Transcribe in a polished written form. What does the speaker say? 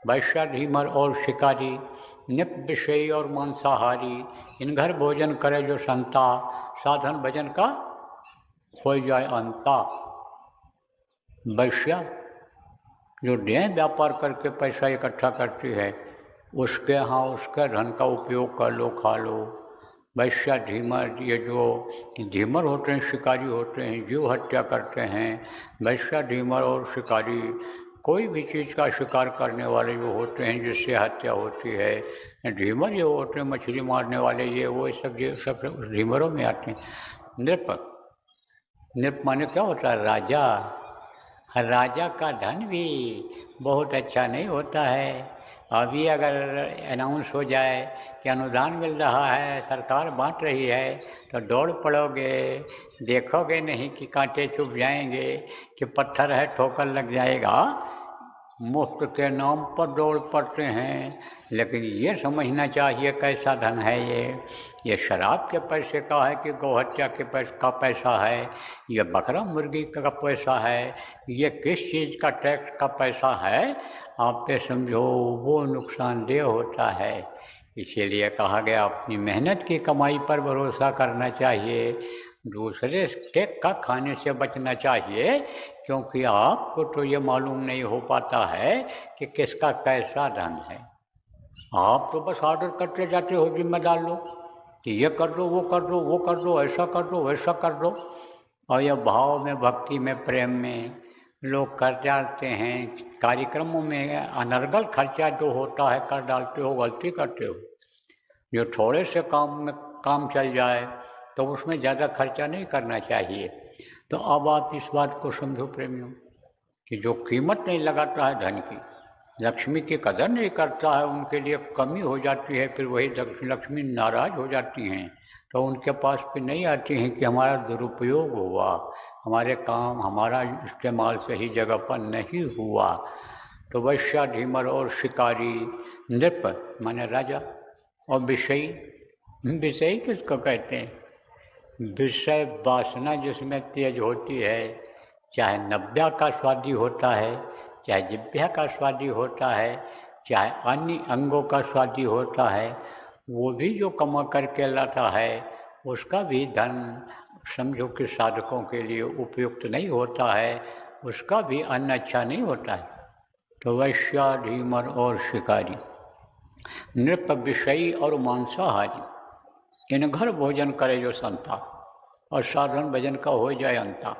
वैश्य ढीमर और शिकारी, निप विषयी और मांसाहारी, इन घर भोजन करे जो संता, साधन भजन का हो जाए अंता। वैश्या जो डेह व्यापार करके पैसा इकट्ठा करती है, उसके यहाँ उसके धन का उपयोग कर लो, खा लो। वैश्या ढीमर, ये जो ढीमर होते हैं, शिकारी होते हैं, जीव हत्या करते हैं। वैश्या ढीमर और शिकारी कोई भी चीज़ का शिकार करने वाले जो होते हैं जिससे हत्या होती है। ढीमर जो होते हैं मछली मारने वाले, ये वो सब ढीमरों में आते हैं। नृप, नृप माने क्या होता है? राजा। राजा का धन भी बहुत अच्छा नहीं होता है। अभी अगर अनाउंस हो जाए कि अनुदान मिल रहा है, सरकार बांट रही है, तो दौड़ पड़ोगे, देखोगे नहीं कि कांटे चुभ जाएंगे कि पत्थर है ठोकर लग जाएगा। मुफ्त के नाम पर दौड़ पड़ते हैं। लेकिन ये समझना चाहिए कैसा धन है ये शराब के पैसे का है कि गौहत्या के पैसा है, ये बकरा मुर्गी का पैसा है, ये किस चीज़ का टैक्स का पैसा है, आप पे समझो वो नुकसानदेह होता है। इसीलिए कहा गया अपनी मेहनत की कमाई पर भरोसा करना चाहिए, दूसरे के का खाने से बचना चाहिए, क्योंकि आपको तो ये मालूम नहीं हो पाता है कि किसका कैसा धन है। आप तो बस ऑर्डर करते जाते हो, जिम्मेदार लोग, कि ये कर दो, वो कर दो, वो कर दो, ऐसा कर दो, वैसा कर दो। और यह भाव में, भक्ति में, प्रेम में लोग कर डालते हैं। कार्यक्रमों में अनर्गल खर्चा जो होता है कर डालते हो, गलती करते हो। जो थोड़े से काम में काम चल जाए तो उसमें ज़्यादा खर्चा नहीं करना चाहिए। तो अब आप इस बात को समझो प्रेमियों, कि जो कीमत नहीं लगाता है धन की, लक्ष्मी की कदर नहीं करता है, उनके लिए कमी हो जाती है, फिर वही लक्ष्मी नाराज हो जाती हैं, तो उनके पास फिर नहीं आती हैं कि हमारा दुरुपयोग हुआ, हमारे काम, हमारा इस्तेमाल सही जगह पर नहीं हुआ। तो वैश्या ढीमर और शिकारी, नृप माने राजा, और विषयी, विषयी किसको कहते हैं? विषय वासना जिसमें तेज होती है, चाहे नब्या का स्वादी होता है, चाहे जिह्वा का स्वादी होता है, चाहे अन्य अंगों का स्वादी होता है, वो भी जो कमा करके लाता है उसका भी धन समझो कि साधकों के लिए उपयुक्त नहीं होता है, उसका भी अन्न अच्छा नहीं होता है। तो वैश्या ढीमर और शिकारी, नृप विषयी और मांसाहारी, इन घर भोजन करे जो संता, और साधन भजन का हो जाए अंता।